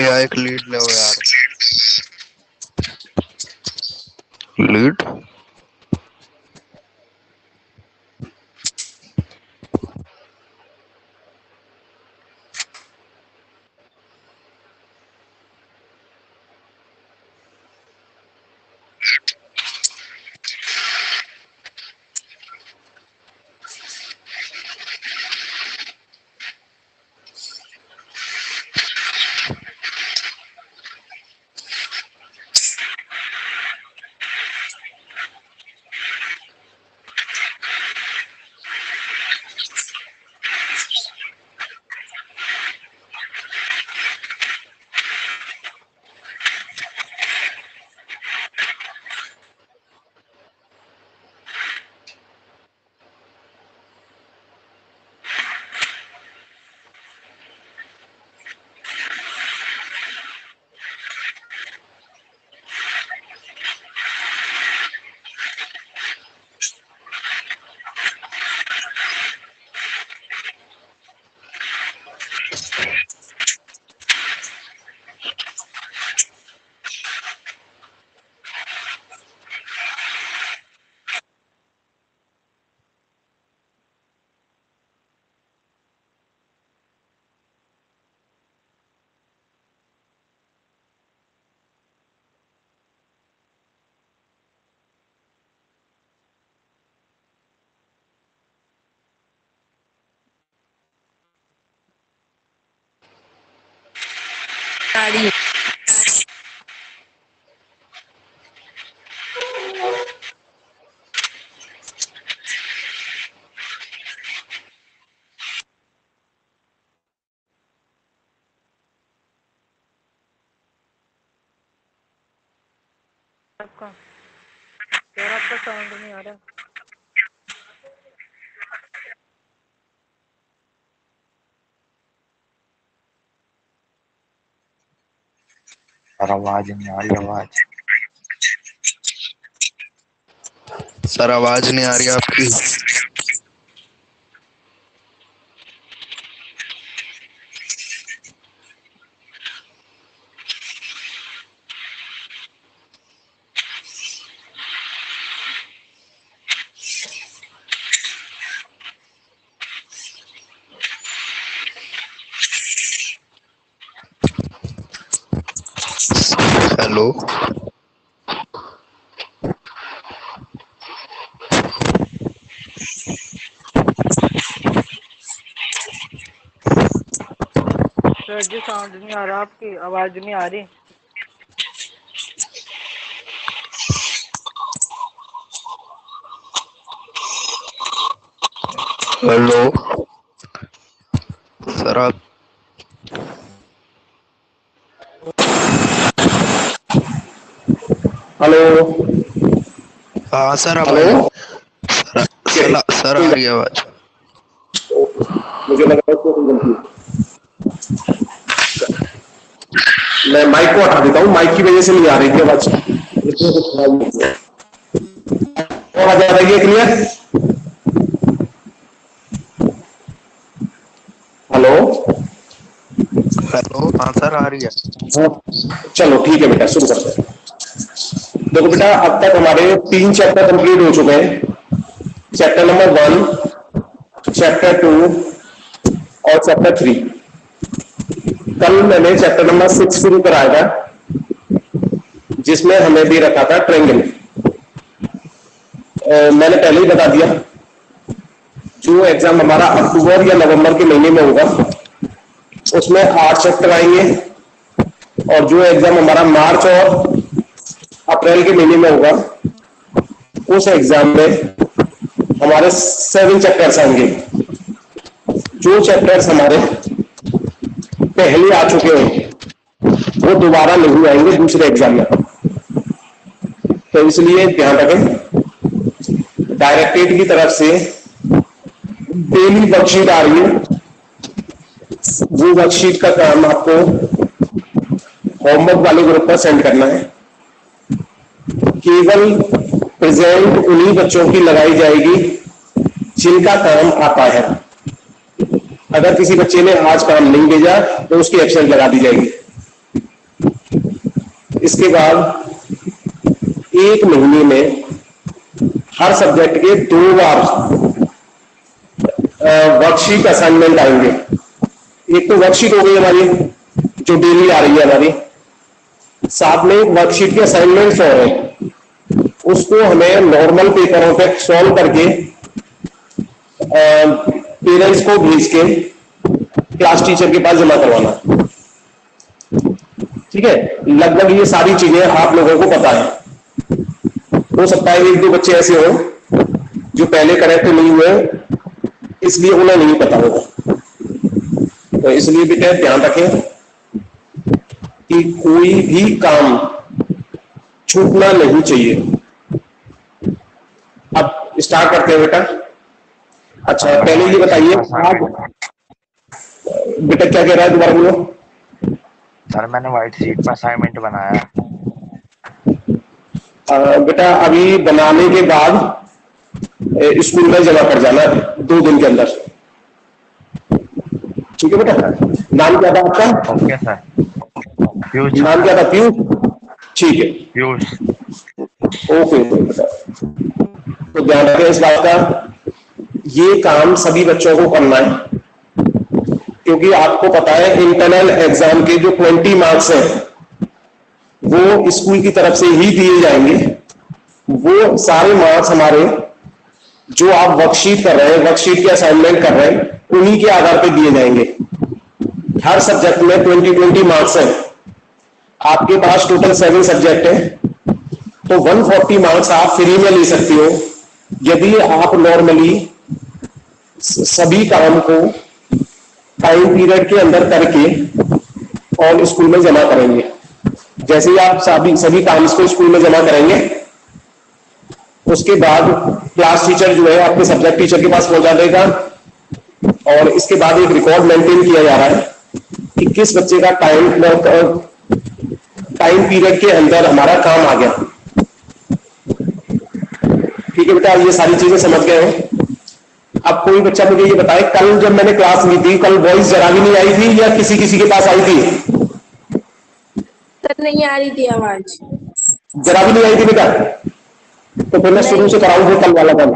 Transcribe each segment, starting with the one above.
या एक लीड ले यार, लीड। आपका यार आपका साउंड नहीं आ रहा। सर आवाज नहीं आ रही, आवाज सर आवाज नहीं आ रही आपकी। हेलो सर जी साउंड नहीं आ रहा, आपकी आवाज नहीं आ रही। हेलो सर आप हेलो। हाँ सर आवाज हेलो सर आ रही है आवाज। मुझे लगा मैं माइक को हटा देता हूँ, माइक की वजह से नहीं आ रही थी आवाज। आवाज आ रही है क्लियर? हेलो हेलो हाँ सर आ रही है। चलो ठीक है बेटा, शुरू करते हैं। देखो बेटा, अब तक हमारे 3 चैप्टर कंप्लीट हो चुके हैं। चैप्टर नंबर 1, चैप्टर 2 और चैप्टर 3। कल मैंने चैप्टर नंबर 6 शुरू कराया था, जिसमें हमें भी रखा था ट्रायंगल। मैंने पहले ही बता दिया, जो एग्जाम हमारा अक्टूबर या नवंबर के महीने में होगा उसमें 8 चैप्टर आएंगे, और जो एग्जाम हमारा मार्च और अप्रैल के महीने में होगा उस एग्जाम में हमारे 7 चैप्टर्स आएंगे। जो चैप्टर्स हमारे पहले आ चुके हैं वो दोबारा नहीं आएंगे दूसरे एग्जाम में, तो इसलिए ध्यान रखें। डायरेक्टरेट की तरफ से डेली वर्कशीट आ रही है, वो वर्कशीट का काम आपको होमवर्क वाले ग्रुप पर सेंड करना है। केवल प्रेजेंट उन्हीं बच्चों की लगाई जाएगी जिनका काम आता है। अगर किसी बच्चे ने आज काम नहीं भेजा तो उसकी एब्सेंट लगा दी जाएगी। इसके बाद एक महीने में हर सब्जेक्ट के 2 बार वर्कशीट असाइनमेंट आएंगे। एक तो वर्कशीट हो गई हमारी जो डेली आ रही है हमारी, साथ में वर्कशीट के असाइनमेंट्स हो रहे हैं, उसको हमें नॉर्मल पेपरों पे सॉल्व करके पेरेंट्स को भेज के क्लास टीचर के पास जमा करवाना। ठीक है, लगभग ये सारी चीजें आप लोगों को पता है। हो सकता है 1-2 बच्चे ऐसे हो जो पहले करेक्ट नहीं हुए, इसलिए उन्हें नहीं पता होगा। तो इसलिए बेटा ध्यान रखें कि कोई भी काम छूटना नहीं चाहिए। अब स्टार्ट करते हैं बेटा। अच्छा, पहले ये बताइए आज बेटा क्या कह रहा है, दोबारा बोलो। सर मैंने व्हाइट शीट पर असाइनमेंट बनाया। बेटा अभी बनाने के बाद स्कूल में जमा कर जाना 2 दिन के अंदर। ठीक है बेटा। नाम क्या था आपका? Okay sir. पीयूष। नाम क्या था? पीयूष। ठीक है, पीयूष। ओके बेटा। तो ध्यान रखें इस बात का, ये काम सभी बच्चों को करना है, क्योंकि आपको पता है इंटरनल एग्जाम के जो 20 मार्क्स हैं वो स्कूल की तरफ से ही दिए जाएंगे। वो सारे मार्क्स हमारे जो आप वर्कशीट कर रहे हैं, वर्कशीट के असाइनमेंट कर रहे हैं, उन्हीं के आधार पर दिए जाएंगे। हर सब्जेक्ट में 20 मार्क्स है। आपके पास टोटल 7 सब्जेक्ट है, तो 140 मार्क्स आप फ्री में ले सकते हो यदि आप नॉर्मली सभी काम को टाइम पीरियड के अंदर करके और स्कूल में जमा करेंगे। जैसे ही आप सभी काम को स्कूल में जमा करेंगे, उसके बाद क्लास टीचर जो है आपके सब्जेक्ट टीचर के पास पहुंचा देगा, और इसके बाद एक रिकॉर्ड मेंटेन किया जा रहा है कि किस बच्चे का टाइम पीरियड के अंदर हमारा काम आ गया। ठीक है बेटा, ये सारी चीजें समझ गए हो। अब कोई बच्चा मुझे ये बताए, कल जब मैंने क्लास ली थी, कल वॉइस जरा भी नहीं आई थी या किसी किसी के पास आई थी? सर नहीं आ रही थी आवाज, जरा भी नहीं आई थी बेटा? तो फिर मैं शुरू से कराऊंगा कल वाला काम।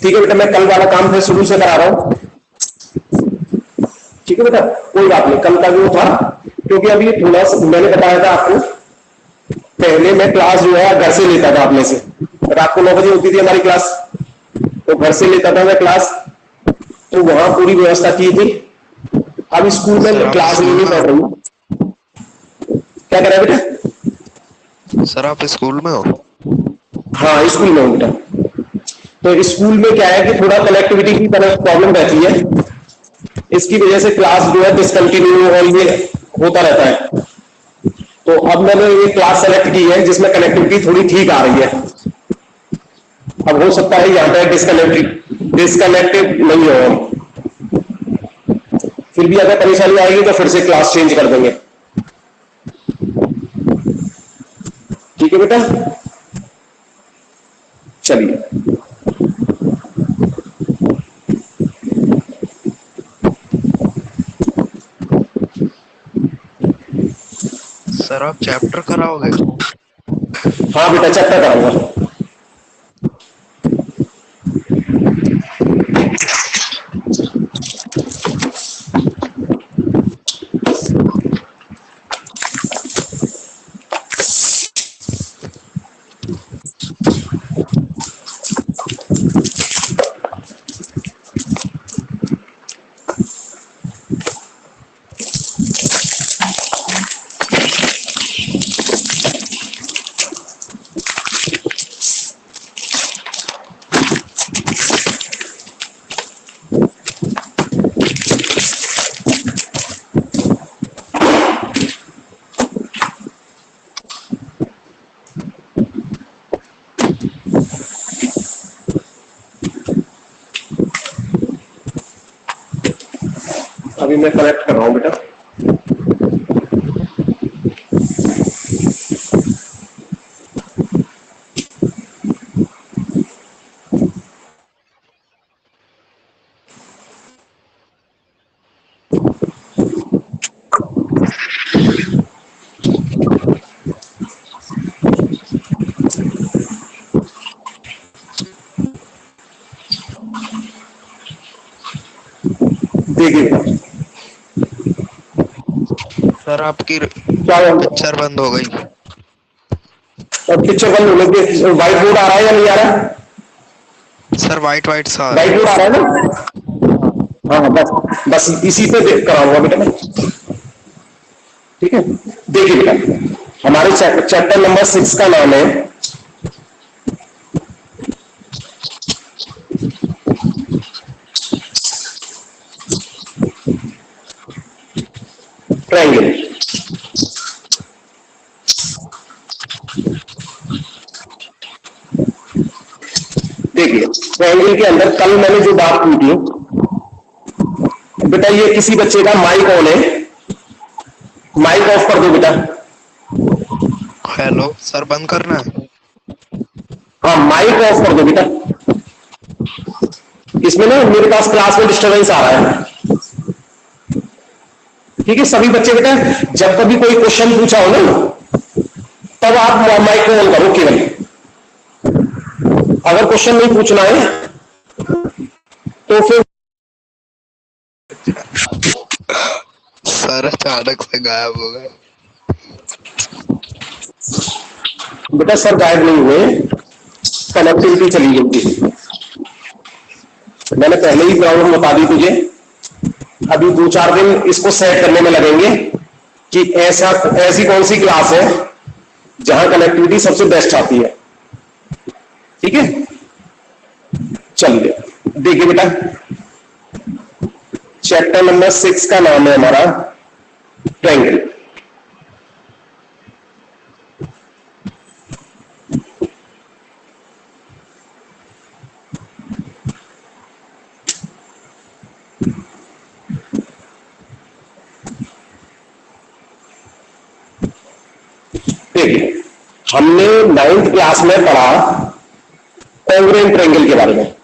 ठीक है बेटा, मैं कल वाला काम फिर शुरू से करा रहा हूं। ठीक है बेटा, कोई बात नहीं, कल का जो था, क्योंकि अभी थोड़ा सा मैंने बताया था आपको, पहले मैं क्लास जो है घर से लेता था अपने से। रात को 9 बजे होती थी हमारी क्लास, तो घर से लेता था मैं क्लास, तो वहां पूरी व्यवस्था की थी। अब स्कूल में क्लास नहीं पढ़ रही हूँ। क्या कर रहा है बेटा? सर आप स्कूल में हो? हाँ स्कूल में हूँ बेटा। तो स्कूल में क्या है कि थोड़ा कनेक्टिविटी की तरफ प्रॉब्लम रहती है, इसकी वजह से क्लास जो है डिसकंटिन्यू और ये होता रहता है। तो अब मैंने ये क्लास सेलेक्ट की है जिसमें कनेक्टिविटी थोड़ी ठीक आ रही है। अब हो सकता है यहाँ पे डिस्कनेक्टेड नहीं हो, फिर भी अगर परेशानी आएगी तो फिर से क्लास चेंज कर देंगे। ठीक है बेटा, चलिए। सर आप चैप्टर कराओगे? हाँ बेटा, चैप्टर कराऊंगा। अभी मैं कनेक्ट कर रहा हूं बेटा। सर आपकी क्या हुआ? पिक्चर बंद हो गई। अब पिक्चर बंद होने के व्हाइट बोर्ड आ रहा है या नहीं आ रहा है? सर वाइट वाइट सा आ रहा व्हाइट है। बोर्ड आ रहा है ना? हाँ बस बस इसी पे देख कराऊंगा बेटा मैं। ठीक है, देखिए बेटा, हमारे चैप्टर नंबर 6 का नाम है ट्रायंगल। देखिए ट्रायंगल के अंदर कल मैंने जो बात की थी बेटा, ये किसी बच्चे का माइक ऑन है, माइक ऑफ कर दो बेटा। हेलो सर, बंद करना है। हाँ माइक ऑफ कर दो बेटा, इसमें ना मेरे पास क्लास में डिस्टरबेंस आ रहा है। ठीक है सभी बच्चे बेटा, जब कभी कोई क्वेश्चन पूछा हो ना तब आप माइक को ऑन करो केवल। अगर क्वेश्चन नहीं पूछना है तो फिर सर अचानक से गायब हो गए। बेटा सर गायब नहीं हुए, कनेक्टिविटी चली गई थी। मैंने पहले ही प्रॉब्लम बता दी तुझे, अभी 2-4 दिन इसको सेट करने में लगेंगे कि ऐसी कौन सी क्लास है जहां कनेक्टिविटी सबसे बेस्ट आती है। ठीक है, चलिए देखिए बेटा, चैप्टर नंबर 6 का नाम है हमारा ट्रायंगल। देखिए हमने 9th क्लास में पढ़ा कॉन्ग्रुएंट ट्रायंगल के बारे में।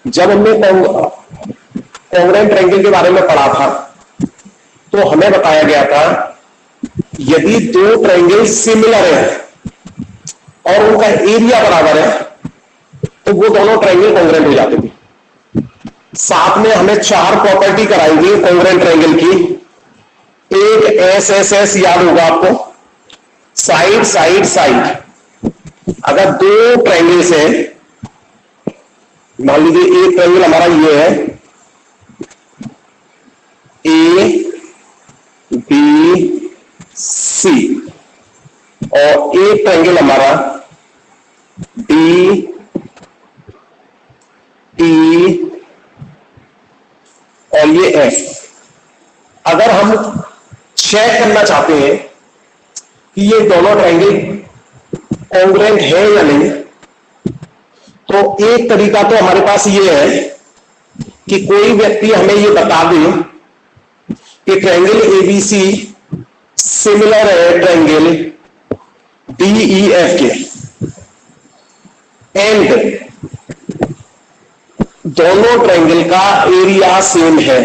जब हमने कॉन्ग्रुएंट ट्रायंगल के बारे में पढ़ा था तो हमें बताया गया था यदि दो ट्रायंगल सिमिलर है और उनका एरिया बराबर है तो वो दोनों ट्रायंगल कॉन्ग्रुएंट हो जाते थे। साथ में हमें 4 प्रॉपर्टी कराई गई कॉन्ग्रुएंट ट्रायंगल की। एक एस याद होगा आपको, साइड साइड साइड। अगर दो ट्रायंगल्स हैं, मान लीजिए एक ट्रायंगल हमारा ये है ए बी सी और एक ट्रायंगल हमारा डी ई और ये एफ। अगर हम चेक करना चाहते हैं कि ये दोनों ट्रायंगल कॉन्ग्रुएंट है या नहीं, तो एक तरीका तो हमारे पास ये है कि कोई व्यक्ति हमें ये बता दे कि ट्रायंगल एबीसी सिमिलर है ट्रायंगल डीईएफ के, एंड दोनों ट्रायंगल का एरिया सेम है,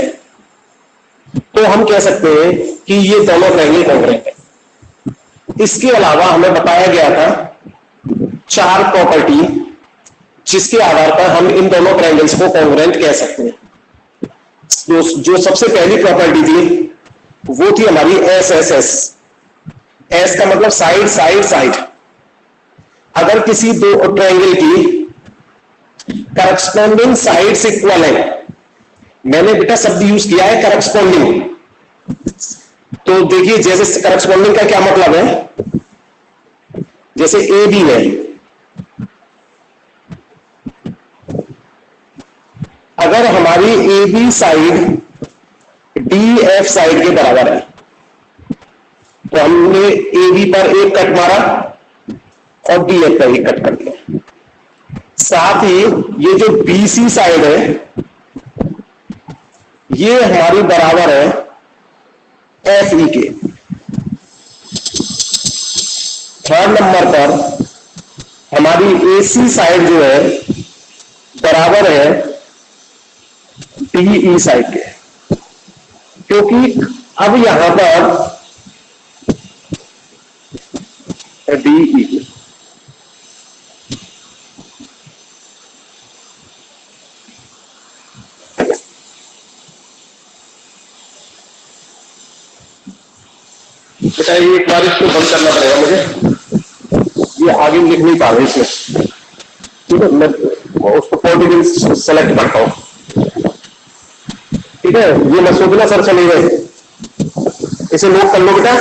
तो हम कह सकते हैं कि ये दोनों ट्रायंगल कॉन्ग्रुएंट है। इसके अलावा हमें बताया गया था 4 प्रॉपर्टी जिसके आधार पर हम इन दोनों ट्रायंगल्स को कॉन्ग्रुएंट कह सकते हैं। जो सबसे पहली प्रॉपर्टी थी वो थी हमारी एस का मतलब साइड साइड साइड। अगर किसी दो ट्रायंगल की करस्पॉन्डिंग साइड्स इक्वल है, मैंने बेटा शब्द यूज किया है करस्पॉन्डिंग। तो देखिए जैसे करस्पॉन्डिंग का क्या मतलब है, जैसे ए बी है, अगर हमारी A B side D F side के बराबर है तो हमने ए बी पर एक कट मारा और डी एफ पर एक कट कर दिया। साथ ही ये जो बी सी साइड है ये हमारी बराबर है एफ ई के। थर्ड नंबर पर हमारी ए सी साइड जो है बराबर है डी ई साइड के, क्योंकि अब यहां पर डी ई बेटा ये एक बार इसको बंद करना पड़ेगा मुझे, ये आगे लिख नहीं पा रहे इसमें। ठीक है, मैं उसको पॉलिटिकल सेलेक्ट करता हूं। ठीक है, ये मैं सोचना सर चले गए, इसे नोट कर लो बेटा।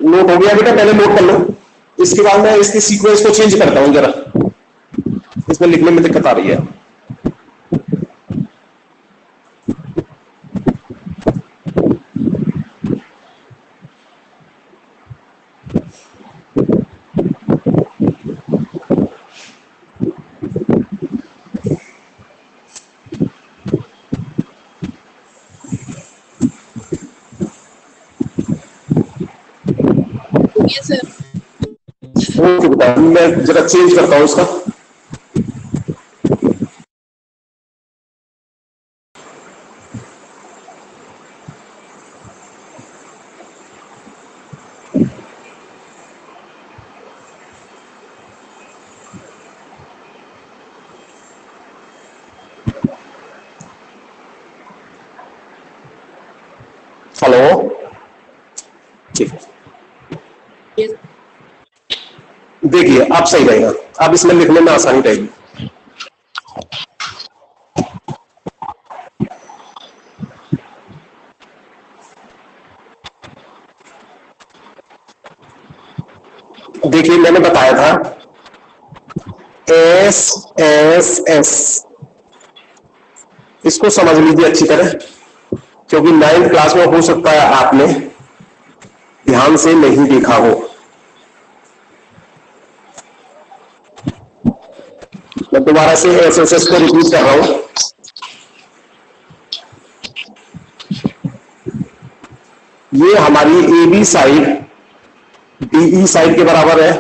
नोट हो गया बेटा, पहले नोट कर लो, इसके बाद मैं इसके सीक्वेंस को चेंज करता हूं जरा, इसमें लिखने में दिक्कत आ रही है। ओके बेटा, मैं जरा चेंज करता हूं इसका। हेलो, ठीक है, देखिए आप सही रहेगा, अब इसमें लिखने में आसानी रहेगी। देखिए मैंने बताया था एस एस एस, इसको समझ लीजिए अच्छी तरह, क्योंकि 9th क्लास में हो सकता है आपने ध्यान से नहीं देखा हो। मैं दोबारा से एसएसएस को रिपीट कर रहा हूं। ये हमारी A B side DE side के बराबर है,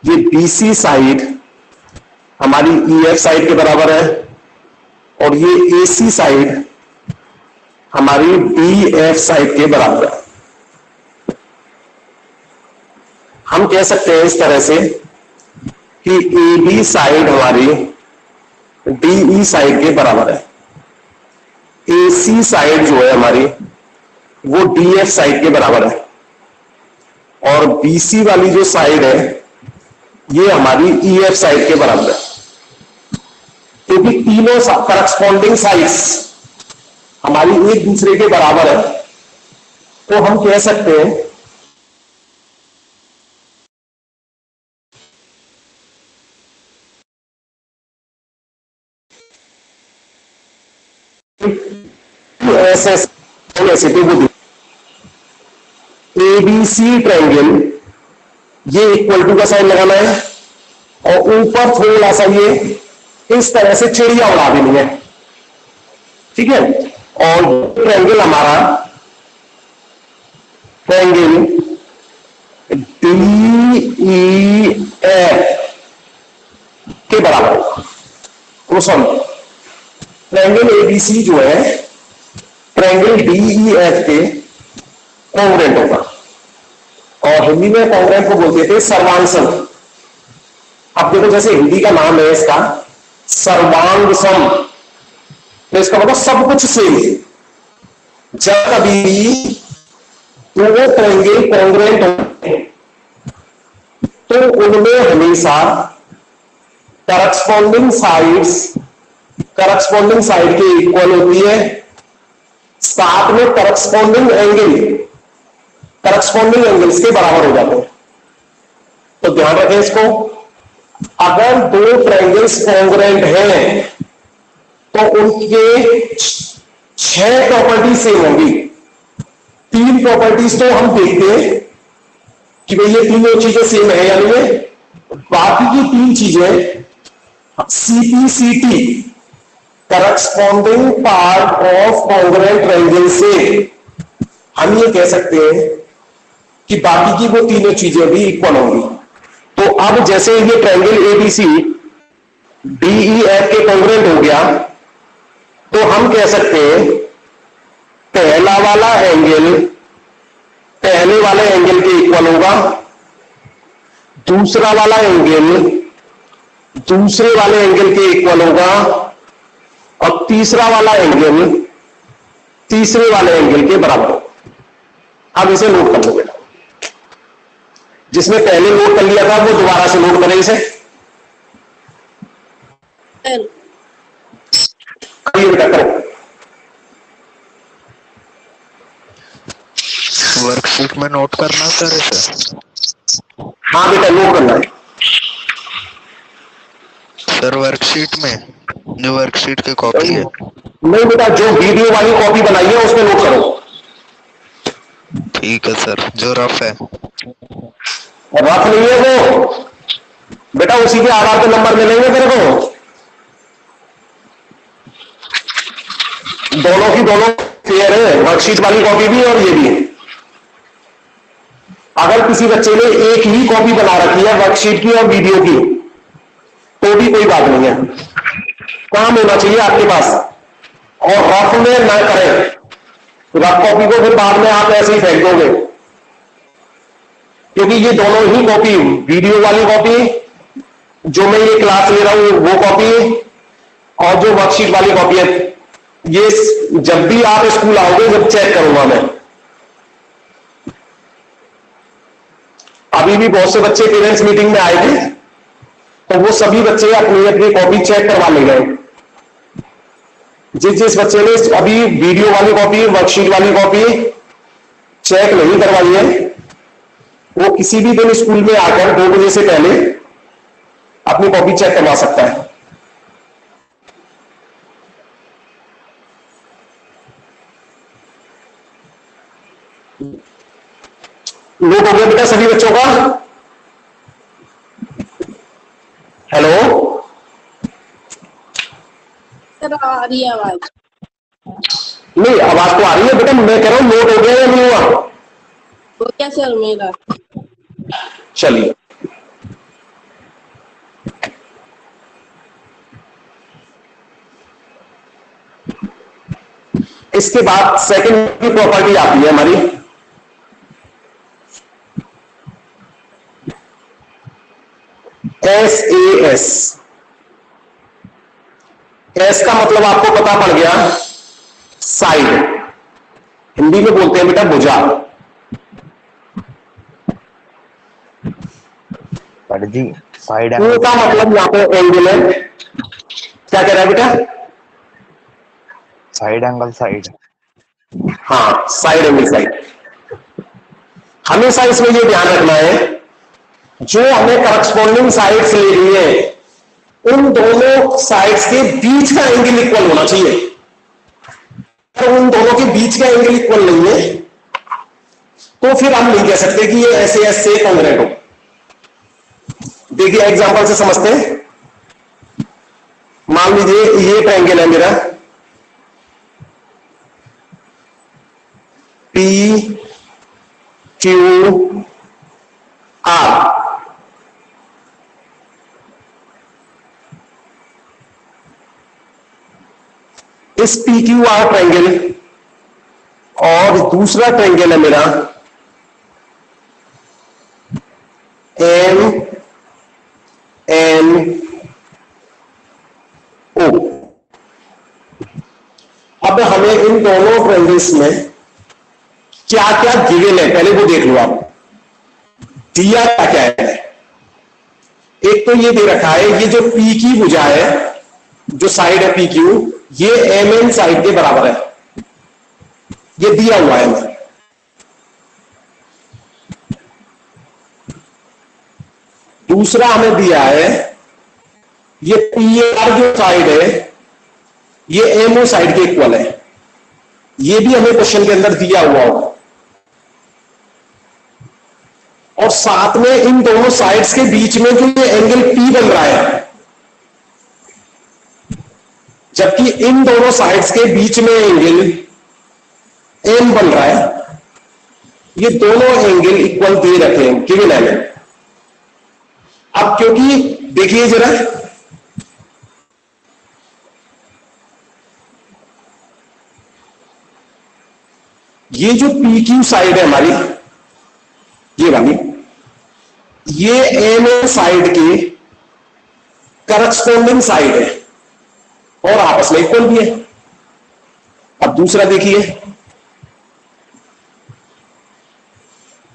ये बीसी साइड हमारी ईएफ साइड के बराबर है, और ये एसी साइड हमारी बीएफ साइड के बराबर है। हम कह सकते हैं इस तरह से कि ए बी साइड हमारी डीई साइड के बराबर है, एसी साइड जो है हमारी वो डीएफ साइड के बराबर है, और बीसी वाली जो साइड है ये हमारी ईएफ साइड के बराबर है। क्योंकि तीनों करस्पॉन्डिंग साइड्स हमारी एक दूसरे के बराबर है, तो हम कह सकते हैं एबीसी ट्रायंगल, ये इक्वल टू का साइन लगाना है, और ऊपर थोड़ा सा ये इस तरह से चिड़िया उड़ा देनी है। ठीक है, और ट्रायंगल हमारा ट्रायंगल डीईएफ के बराबर होगा। तो समझो ट्रायंगल एबीसी जो है ट्रायंगल डीईएफ के कॉन्ग्रुएंट होगा, और हिंदी में कॉन्ग्रुएंट को बोलते थे सर्वांग। अब देखो जैसे हिंदी का नाम है इसका सर्वांग सम, तो इसका मतलब सब कुछ सेम। जब कभी तो वो ट्रायंगल कॉन्ग्रुएंट होते तो उनमें हमेशा करस्पॉन्डिंग साइड के इक्वल होती है, साथ में करस्पॉन्डिंग एंगल्स के बराबर हो जाते हैं। तो ध्यान रखें इसको, अगर दो ट्रायंगल्स कॉन्ग्रुएंट हैं तो उनके 6 प्रॉपर्टीज सेम होंगी। 3 प्रॉपर्टीज तो हम देखते हैं कि भाई ये तीनों चीजें सेम है, यानी ये बाकी की 3 चीजें CPCT corresponding part of congruent triangle से हम ये कह सकते हैं कि बाकी की वो तीनों चीजें भी इक्वल होंगी। तो अब जैसे ये ट्रायंगल एबीसी डीईएफ के कॉन्ग्रुएंट हो गया, तो हम कह सकते हैं पहला वाला एंगल पहले वाले एंगल के इक्वल होगा, दूसरा वाला एंगल दूसरे वाले एंगल के इक्वल होगा और तीसरा वाला एंगल तीसरे वाले एंगल के बराबर होगा। अब इसे नोट कर लो बेटा, जिसने पहले नोट कर लिया था वो दोबारा से नोट करें इसे। करिए बेटा, करो। वर्कशीट में नोट करना सर इसे? हाँ बेटा, नोट करना है सर वर्कशीट में, जो वर्कशीट की कॉपी है। नहीं बेटा, जो वीडियो वाली कॉपी बनाई है उसमें नोट करो। ठीक है सर, जो रफ है। रफ नहीं है वो बेटा, उसी के आधार पे नंबर मिलेंगे तेरे को। दोनों की दोनों फेयर है, वर्कशीट वाली कॉपी भी और ये भी। अगर किसी बच्चे ने एक ही कॉपी बना रखी है वर्कशीट की और वीडियो की तो भी कोई बात नहीं है, काम होना चाहिए आपके पास। और रफ में ना करें, रफ कॉपी को फिर बाद में आप ऐसे ही फेंक दोगे, क्योंकि ये दोनों ही कॉपी, वीडियो वाली कॉपी जो मैं ये क्लास ले रहा हूं वो कॉपी और जो वर्कशीट वाली कॉपी है, ये जब भी आप स्कूल आओगे जब चेक करूंगा मैं। अभी भी बहुत से बच्चे पेरेंट्स मीटिंग में आए थे तो वो सभी बच्चे अपनी अपनी कॉपी चेक करवा ले गए। जिस बच्चे ने अभी वीडियो वाली कॉपी वर्कशीट वाली कॉपी चेक नहीं करवाई है वो किसी भी दिन स्कूल में आकर 2 बजे से पहले अपनी कॉपी चेक करवा सकता है। नोट हो गया बेटा सभी बच्चों का? हेलो सर, आ रही है आवाज? नहीं, आवाज तो आ रही है बेटा, मैं कह रहा हूं नोट हो गया या नहीं हुआ? वो क्या सर मेरा? चलिए, इसके बाद सेकंड की प्रॉपर्टी आती है हमारी SAS। एस का मतलब आपको पता पड़ गया, साइड। हिंदी में बोलते हैं बेटा भुजा। पर जी साइड ओ का मतलब यहाँ पे एंगल है। क्या कह रहा है बेटा? Side angle side. हाँ, साइड एंगल साइड। हमेशा इसमें ये ध्यान रखना है, जो हमें करस्पॉन्डिंग साइड्स ले रही है उन दोनों साइड्स के बीच का एंगल इक्वल होना चाहिए। तो उन दोनों के बीच का एंगल इक्वल नहीं है तो फिर हम नहीं कह सकते कि ये ऐसे ऐसे कॉन्ग्रेंट हो। देखिए एग्जांपल से समझते हैं। मान लीजिए ये ट्रायंगल है मेरा PQR। इस PQR ट्रायंगल और दूसरा ट्रायंगल है मेरा MNO। अब हमें इन दोनों ट्रायंगल्स में क्या क्या गिवन है पहले वो देख लो आप। दिया क्या क्या है? एक तो ये दे रखा है, ये जो P की भुजा है, जो साइड है PQ, ये MN साइड के बराबर है, ये दिया हुआ है हमें। दूसरा हमें दिया है ये PR जो साइड है ये MO साइड के इक्वल है, ये भी हमें क्वेश्चन के अंदर दिया हुआ होगा। और साथ में इन दोनों साइड्स के बीच में जो ये एंगल P बन रहा है, जबकि इन दोनों साइड्स के बीच में एंगल M बन रहा है, ये दोनों एंगल इक्वल दे रखे हैं गिवन है। अब क्योंकि देखिए जरा, ये जो PQ साइड है हमारी, ये वाली, ये एमओ साइड की करस्पॉन्डिंग साइड है और आपस में इक्वल भी है। अब दूसरा देखिए,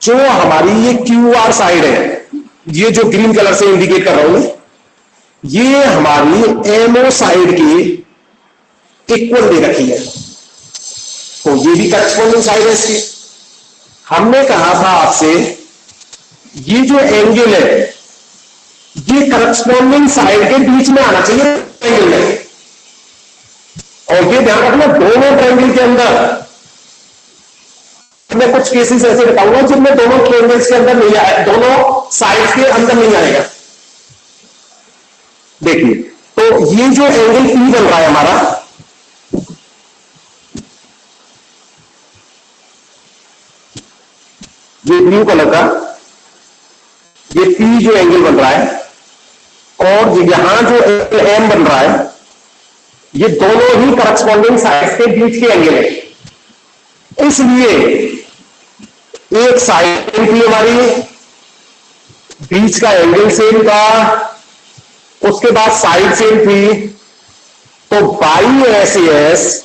जो हमारी ये क्यू आर साइड है, ये जो ग्रीन कलर से इंडिकेट कर रहा हूं मैं, ये हमारी एमओ साइड की इक्वल दे रखी है, तो ये भी करस्पॉन्डिंग साइड है इसकी। हमने कहा था आपसे ये जो एंगल है ये करस्पॉन्डिंग साइड के बीच में आना चाहिए एंगल में, और ये ध्यान रखना दोनों ट्रायंगल के अंदर। मैं कुछ केसेस ऐसे बताऊंगा जिनमें दोनों ट्रायंगल्स के अंदर नहीं आएगा, दोनों साइड्स के अंदर नहीं आएगा। देखिए, तो ये जो एंगल पी बन रहा है हमारा, ये ब्लू कलर का ये पी जो एंगल बन रहा है और यहां जो एंगल एम बन रहा है, ये दोनों ही करस्पॉन्डिंग साइड्स के बीच के एंगल है। इसलिए एक साइड थी हमारी, बीच का एंगल सेम था, उसके बाद साइड सेम थी, तो बाई एस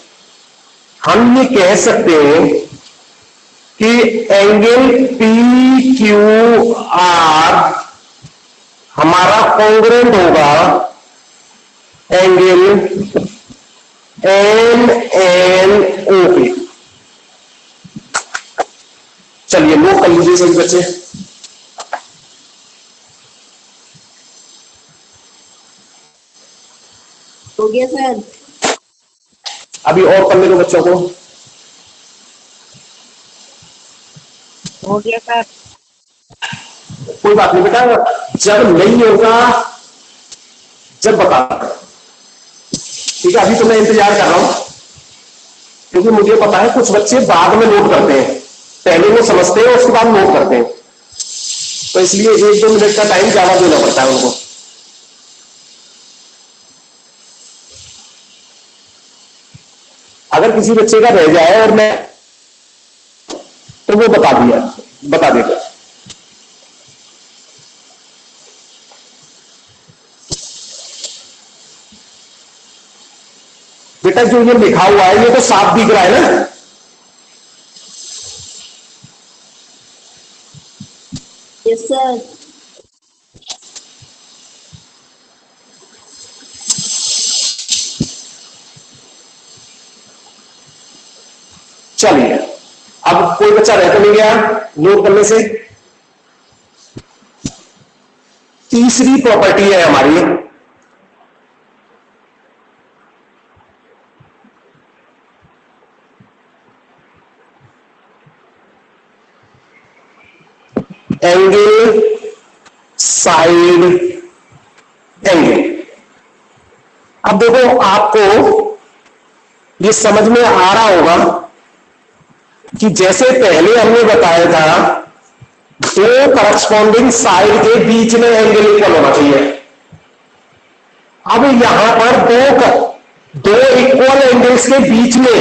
हम ये कह सकते हैं कि एंगल पी क्यू आर हमारा कॉन्ग्रुएंट होगा एंगल एम एन ओ पे। चलिए नोट कर लीजिए सभी बच्चे। हो गया सर। अभी और करने दो बच्चों को। हो गया सर। कोई बात नहीं बेटा, जब नहीं होगा जब बता, ठीक है। अभी तो मैं इंतजार कर रहा हूं, क्योंकि मुझे पता है कुछ बच्चे बाद में नोट करते हैं, पहले वो समझते हैं उसके बाद नोट करते हैं, तो इसलिए 1-2 मिनट का टाइम ज्यादा देना पड़ता है उनको। अगर किसी बच्चे का रह जाए और मैं तो वो बता देगा। बेटा जो ये लिखा हुआ है ये तो साफ दिख रहा है ना, यस सर। चलिए अब कोई बच्चा रह तो नहीं गया नोट करने से। तीसरी प्रॉपर्टी है हमारी एंगल साइड एंगल। अब देखो आपको ये समझ में आ रहा होगा कि जैसे पहले हमने बताया था दो करस्पॉन्डिंग साइड के बीच में एंगल इक्वल होना चाहिए। अब यहां पर दो इक्वल एंगल्स के बीच में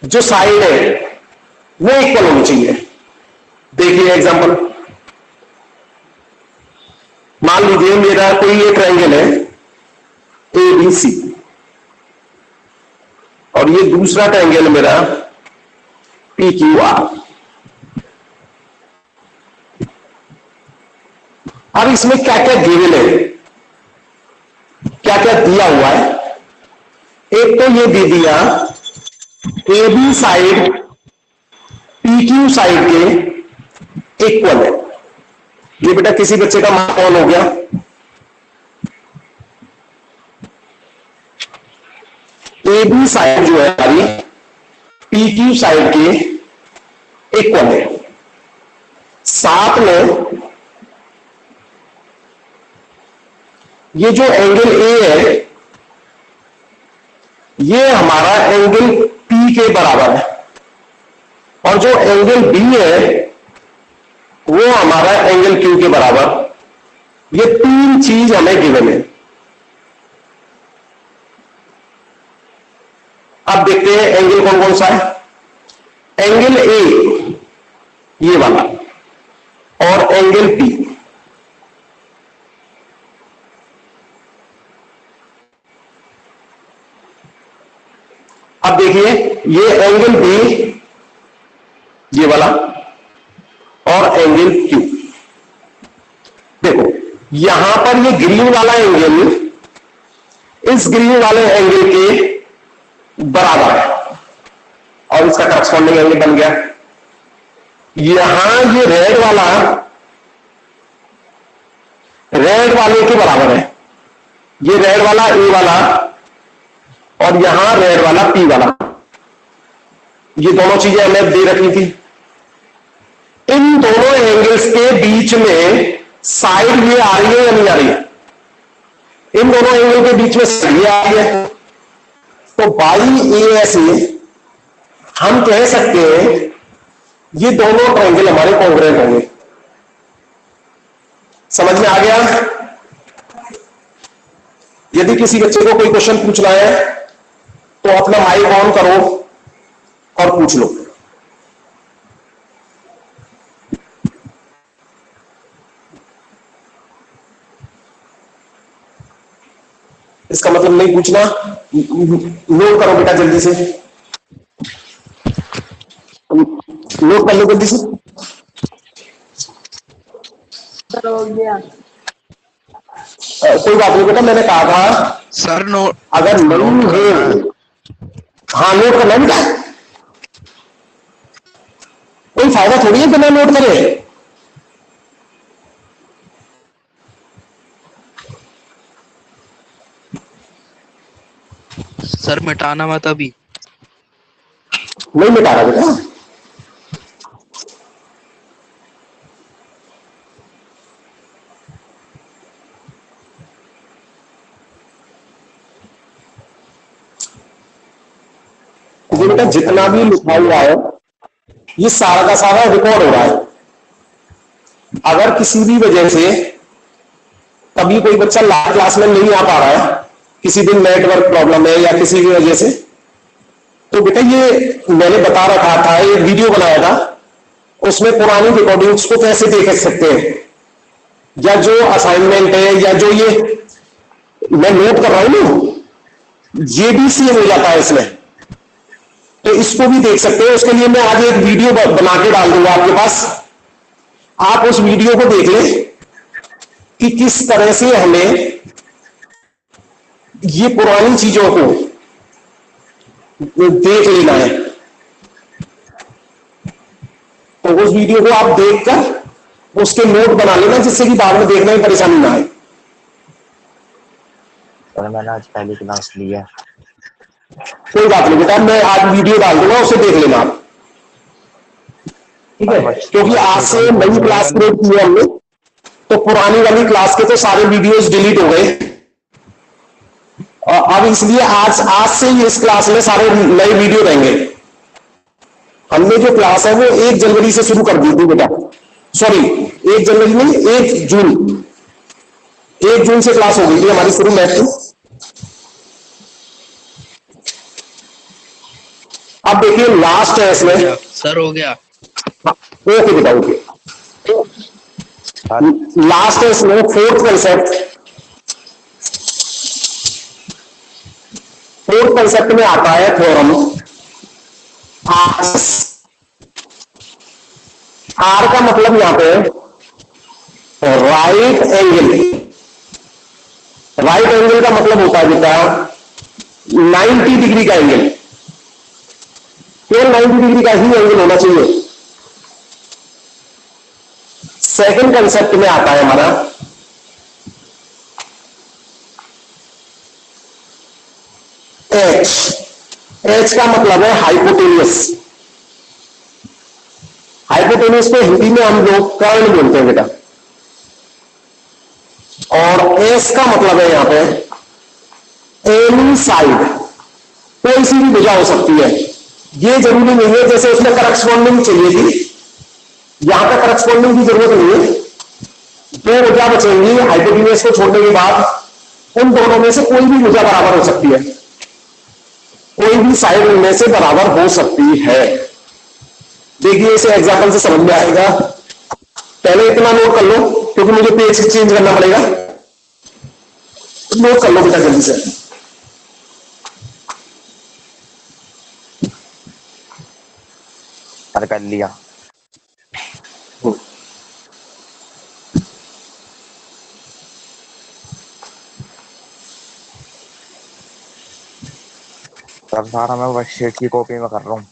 जो साइड है वो इक्वल होनी चाहिए। देखिए एग्जांपल, मान लीजिए मेरा कोई एक ट्रायंगल है ABC और ये दूसरा ट्रायंगल मेरा PQR। अब इसमें क्या क्या गिवन है, क्या क्या दिया हुआ है। एक तो ये दे दिया AB साइड PQ साइड के इक्वल है। ये बेटा किसी बच्चे का मान कौन हो गया, AB साइड जो है हमारी PQ साइड के इक्वल है। साथ में ये जो एंगल A है ये हमारा एंगल P के बराबर है, और जो एंगल B है वो हमारा एंगल Q के बराबर। ये तीन चीज हमें गिवन है। अब देखते हैं एंगल कौन कौन सा है। एंगल A ये वाला और एंगल P अब देखिए ये एंगल बी, ये वाला, और एंगल क्यू। देखो यहां पर ये ग्रीन वाला एंगल इस ग्रीन वाले एंगल के बराबर है और इसका करस्पॉन्डिंग एंगल बन गया। यहां ये रेड वाले के बराबर है, ये रेड वाला ए वाला और यहां रेड वाला पी वाला, ये दोनों चीजें हमें दे रखी थी। इन दोनों एंगल्स के बीच में साइड ये आ रही है या नहीं आ रही है? इन दोनों एंगल के बीच में साइड ये आ रही है, तो बाई ए एस ए हम कह सकते हैं ये दोनों ट्रायंगल हमारे कॉन्ग्रुएंट होंगे। समझ में आ गया? यदि किसी बच्चे को कोई क्वेश्चन पूछना है तो अपना माइक ऑन करो और पूछ लो। इसका मतलब नहीं पूछना, नोट करो बेटा जल्दी से, नोट कर लो जल्दी से। सर हो गया। कोई बात नहीं बेटा, मैंने कहा था सर नोट अगर नहीं है, हाँ नोट करना बेटा, कोई फायदा थोड़ी है बिना नोट करे। सर मिटाना मत अभी। नहीं मिटा रहा बेटा, बेटा जितना भी लिखा हुआ है ये सारा का सारा रिकॉर्ड हो रहा है। अगर किसी भी वजह से कभी कोई बच्चा लाइव क्लास में नहीं आ पा रहा है, किसी दिन नेटवर्क प्रॉब्लम है या किसी भी वजह से, तो बेटा ये मैंने बता रखा था, ये वीडियो बनाया था, उसमें पुरानी रिकॉर्डिंग्स को कैसे देख सकते हैं, या जो असाइनमेंट है या जो ये मैं नोट कर रहा हूं ना, ये भी सेव हो जाता है इसमें, तो इसको भी देख सकते हैं। उसके लिए मैं आज एक वीडियो बना के डाल दूंगा आपके पास, आप उस वीडियो को देख लें कि किस तरह से हमें ये पुरानी चीजों को देख लेना है। तो उस वीडियो को आप देखकर उसके नोट बना लेना, जिससे कि बाद में देखने में परेशानी ना आए। सर मैंने आज पहली क्लास ली है। कोई बात नहीं बेटा, मैं आज वीडियो डाल दूंगा, उसे देख लेना आप, ठीक है? क्योंकि आज से नई क्लास क्रिएट की है हमने, तो पुरानी वाली क्लास के तो सारे वीडियोस डिलीट हो गए, और अब इसलिए आज से ही इस क्लास में सारे नए वीडियो रहेंगे। हमने जो क्लास है वो 1 जनवरी से शुरू कर दी थी बेटा, सॉरी 1 जनवरी नहीं, 1 जून से क्लास हो गई थी हमारी शुरू मैथ की। अब देखिए लास्ट है इसमें, सर हो गया। ओके बेटा ओके, लास्ट है इसमें फोर्थ कंसेप्ट में आता है थ्योरम आर का मतलब यहां पे राइट एंगल का मतलब होता है बेटा 90 डिग्री का एंगल, केवल 90 डिग्री का ही एंगल होना चाहिए। सेकंड कंसेप्ट में आता है हमारा एच का मतलब है हाइपोटेनियस। हाइपोटेनियस को हिंदी में हम लोग कर्ण बोलते हैं बेटा, और एस का मतलब है यहां पे एनी साइड, कोई सी भी भुजा हो सकती है। ये जरूरी नहीं है, जैसे उसमें करस्पॉन्डिंग चाहिए थी, यहां पर करस्पॉन्डिंग की जरूरत नहीं है। 2 भुजा बचेंगी हाइपोटेनियस को छोड़ने के बाद, उन दोनों में से कोई भी भुजा बराबर हो सकती है, कोई भी साइड उनमें से बराबर हो सकती है। देखिए इसे एग्जांपल से समझ में आएगा। पहले इतना नोट कर लो क्योंकि मुझे पेज चेंज करना पड़ेगा, नोट कर लो बेटा जल्दी से। सर कर लिया। सर सारा मैं बस शीट की कॉपी में कर रहा हूँ।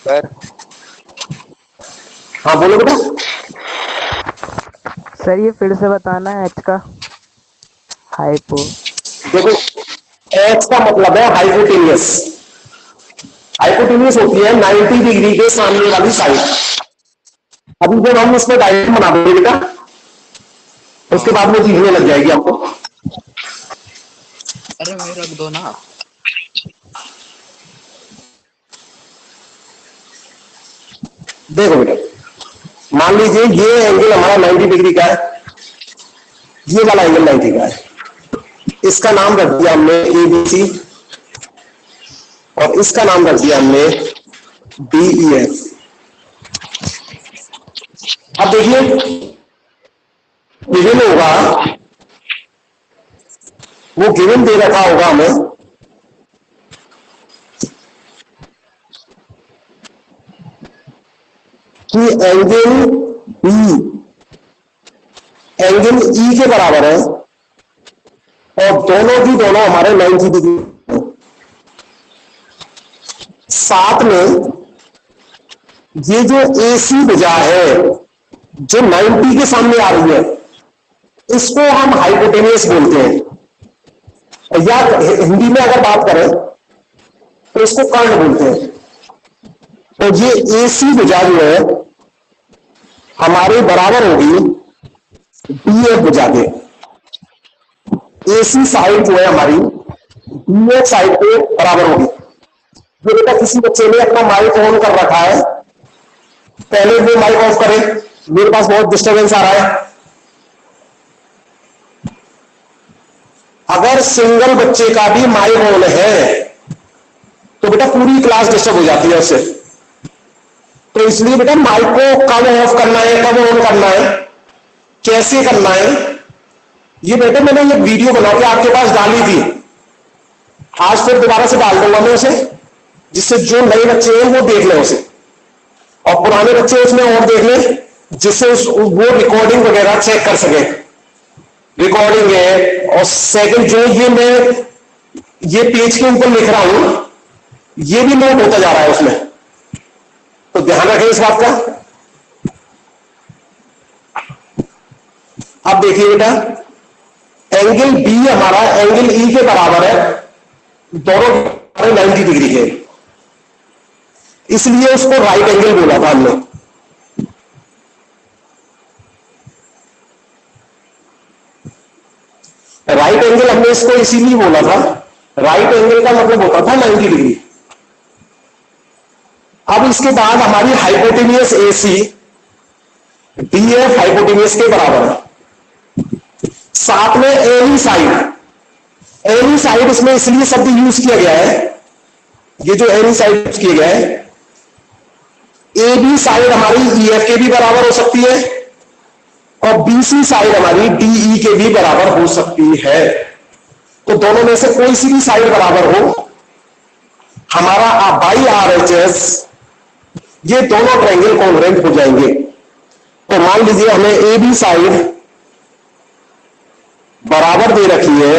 सर हाँ बोलो बेटा। सर ये फिर से बताना है एच का। हाइपो। देखो एच का मतलब है हाइपोटेनियस। हाइपोटेनियस होती है 90 डिग्री के सामने वाली साइड। अभी जब हम इसमें डायग्राम बना देंगे बेटा, उसके बाद में दिखने लग जाएगी आपको। अरे मैं रख दो ना। देखो बेटा, मान लीजिए ये एंगल हमारा 90 डिग्री का है, ये वाला एंगल 90 का है। इसका नाम रख दिया हमने ABC और इसका नाम रख दिया हमने DEF। अब देखिए गिवन होगा, वो गिवन दे रखा होगा हमें कि एंगल B एंगल E के बराबर है और दोनों हमारे 90 डिग्री। साथ में ये जो AC भुजा है जो 90 के सामने आ रही है, इसको हम हाइपोटेनियस बोलते हैं। या हिंदी में अगर बात करें तो इसको कर्ण बोलते हैं। तो ये AC भुजा जो है हमारे बराबर होगी DF भुजा के। AC साइड जो है हमारी DF साइड के बराबर होगी। जो बेटा किसी बच्चे ने अपना माइक ऑन कर रखा है, पहले वो माइक ऑफ करे, मेरे पास बहुत डिस्टरबेंस आ रहा है। अगर सिंगल बच्चे का भी माइक ऑन है तो बेटा पूरी क्लास डिस्टर्ब हो जाती है उससे। तो इसलिए बेटा माइक को कब ऑफ करना है, कब ऑन करना है, कैसे करना है, ये बेटा मैंने ये वीडियो बना के आपके पास डाली थी। आज फिर दोबारा से डाल दूंगा मैं उसे, जिससे जो नए बच्चे हैं वो देख लें उसे, और पुराने बच्चे उसमें और देख लें, जिससे वो रिकॉर्डिंग वगैरह चेक कर सके। रिकॉर्डिंग है। और सेकंड जो ये मैं ये पेज के ऊपर लिख रहा हूं, ये भी नोट होता जा रहा है उसमें, तो ध्यान रखें इस बात का। अब देखिए बेटा, एंगल B हमारा एंगल E के बराबर है, दोनों 90 डिग्री है, इसलिए उसको राइट एंगल बोला था हमने। राइट एंगल हमने इसको इसीलिए बोला था, राइट एंगल का मतलब होता था 90 डिग्री। अब इसके बाद हमारी हाइपोटेनियस AC DF हाइपोटेनियस के बराबर है। साथ में एनी साइड इसमें इसलिए शब्द यूज किया गया है, ये जो एनी साइड यूज किया गया है, AB साइड हमारी EF के भी बराबर हो सकती है और BC साइड हमारी DE के भी बराबर हो सकती है। तो दोनों में से कोई सी भी साइड बराबर हो, हमारा बाई RHS ये दोनों ट्रायंगल कॉन्ग्रुएंट हो जाएंगे। तो मान लीजिए हमें AB साइड बराबर दे रखी है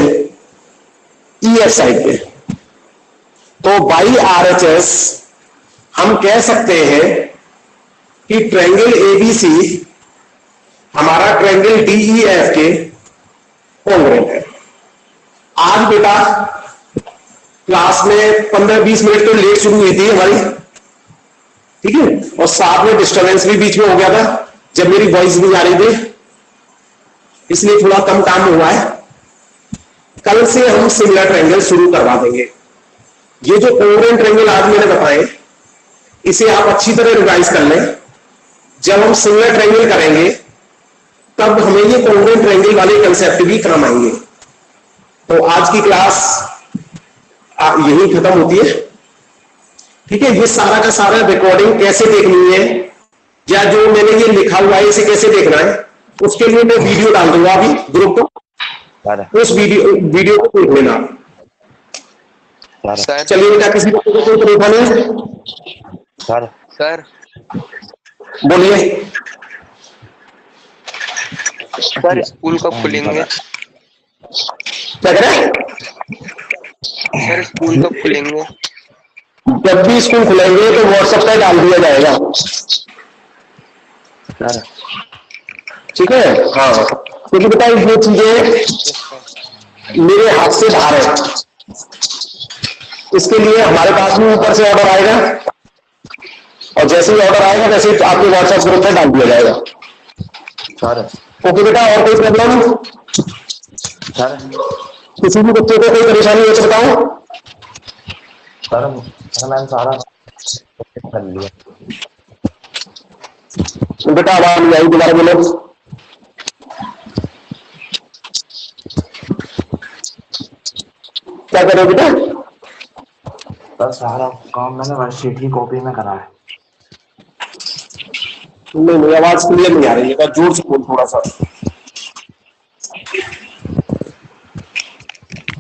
EF साइड पे, तो बाई RHS हम कह सकते हैं कि ट्रायंगल ABC हमारा ट्रायंगल DEF के कॉन्ग्रुएंट है। आज बेटा क्लास में 15-20 मिनट तो लेट शुरू हुई थी हमारी, ठीक है, और साथ में डिस्टर्बेंस भी बीच में हो गया था जब मेरी वॉइस नहीं आ रही थी, इसलिए थोड़ा कम काम हुआ है। कल से हम सिमिलर ट्रायंगल शुरू करवा देंगे। ये जो कॉन्ग्रुएंट ट्रायंगल आज मैंने बताए, इसे आप अच्छी तरह रिवाइज कर लें। जब हम सिमिलर ट्रायंगल करेंगे तब हमें ये कॉन्ग्रुएंट ट्रायंगल वाले कंसेप्ट भी काम आएंगे। तो आज की क्लास यही खत्म होती है, ठीक है। ये सारा का सारा रिकॉर्डिंग कैसे देखनी है, या जो मैंने ये लिखा हुआ है इसे कैसे देखना है, उसके लिए मैं वीडियो डाल दूंगा अभी ग्रुप को, उस वीडियो को देख लेना। सर चलिए बेटा, किसी को कोई परेशानी है? सर सर बोलिए। सर स्कूल कब खुलेंगे? क्या कह रहे हैं? सर स्कूल कब खुलेंगे? जब भी स्कूल खुलेंगे तो व्हाट्सएप पे डाल दिया जाएगा। ठीक है? हाँ, क्योंकि बेटा ये चीजें मेरे हाथ से बाहर है, इसके लिए हमारे पास भी ऊपर से ऑर्डर आएगा, और जैसे ही ऑर्डर आएगा वैसे ही आपके व्हाट्सएप ग्रुप में डाल दिया जाएगा। ओके बेटा, और कोई प्रॉब्लम? सर किसी भी बच्चे को कोई परेशानी हो तो बताओ। सर मैंने सारा कर लिया। बेटा आवाज नहीं आई, दोबारा बोलो। क्या करो बेटा? सर सारा काम मैंने वर्कशीट की कॉपी में करा है। नहीं, आवाज क्लियर नहीं आ रही है, जोर से बोल थोड़ा सा।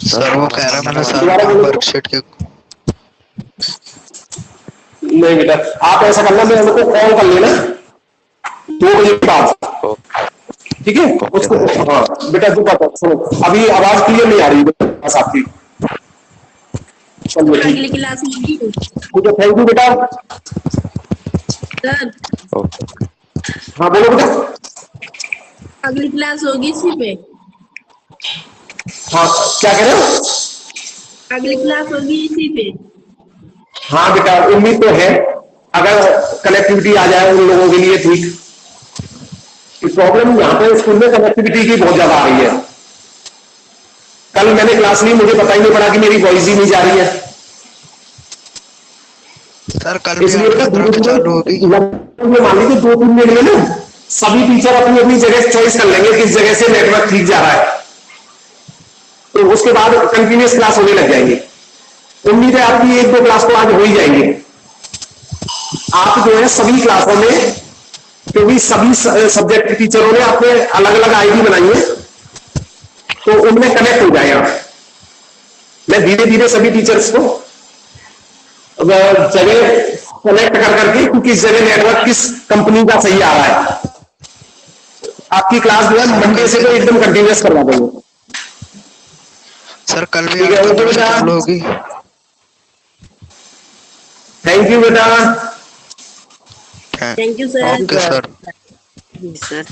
सर वो कह रहा मैंने दोबारा सारा बोलो। वर्कशीट के नहीं बेटा, आप ऐसा करना, मैं उनको कॉल कर लेना 2 बजे के बाद, ठीक है? उसको हाँ बेटा, जो बात सुनो, अभी आवाज क्लियर नहीं आ रही बस आपकी। चलिए अगली क्लास होगी ठीक है, थैंक यू बेटा। सर, हाँ बोलो बेटा। अगली क्लास होगी इसी पे। हाँ क्या कह रहे हो? अगली क्लास होगी इसी पे। हाँ बेटा, उम्मीद तो है, अगर कनेक्टिविटी आ जाए उन लोगों के लिए ठीक। प्रॉब्लम यहाँ पे स्कूल में कनेक्टिविटी की बहुत ज्यादा आ रही है। कल मैंने क्लास ली, मुझे पता ही नहीं पड़ा कि मेरी वॉइस ही नहीं जा रही है। सर कल भी इसलिए आपकी तरफ चालू होगी। मान लीजिए 2-3 मिनट में ना सभी टीचर अपनी अपनी जगह चॉइस कर लेंगे किस जगह से नेटवर्क ठीक जा रहा है, तो उसके बाद कंटिन्यूअस क्लास होने लग जाएंगे। उम्मीद है आपकी 1-2 क्लास तो आज हो ही जाएंगे। आप जो है सभी क्लासों में, क्योंकि सभी सब्जेक्ट टीचरों ने अपने अलग अलग आईडी बनाई है, तो उनमें कनेक्ट हो जाएगा। मैं धीरे धीरे सभी टीचर्स को जगह कनेक्ट कर करके कि किस जगह नेटवर्क किस कंपनी का सही आ रहा है, आपकी क्लास जो है मंडे से तो एकदम कंटिन्यूअस करवा देंगे। सर कल भी ठीक है, आपकी ओके तरफ बेटा। चालू होगी। थैंक यू बेटा। Thank you sir. Okay sir. जी सर।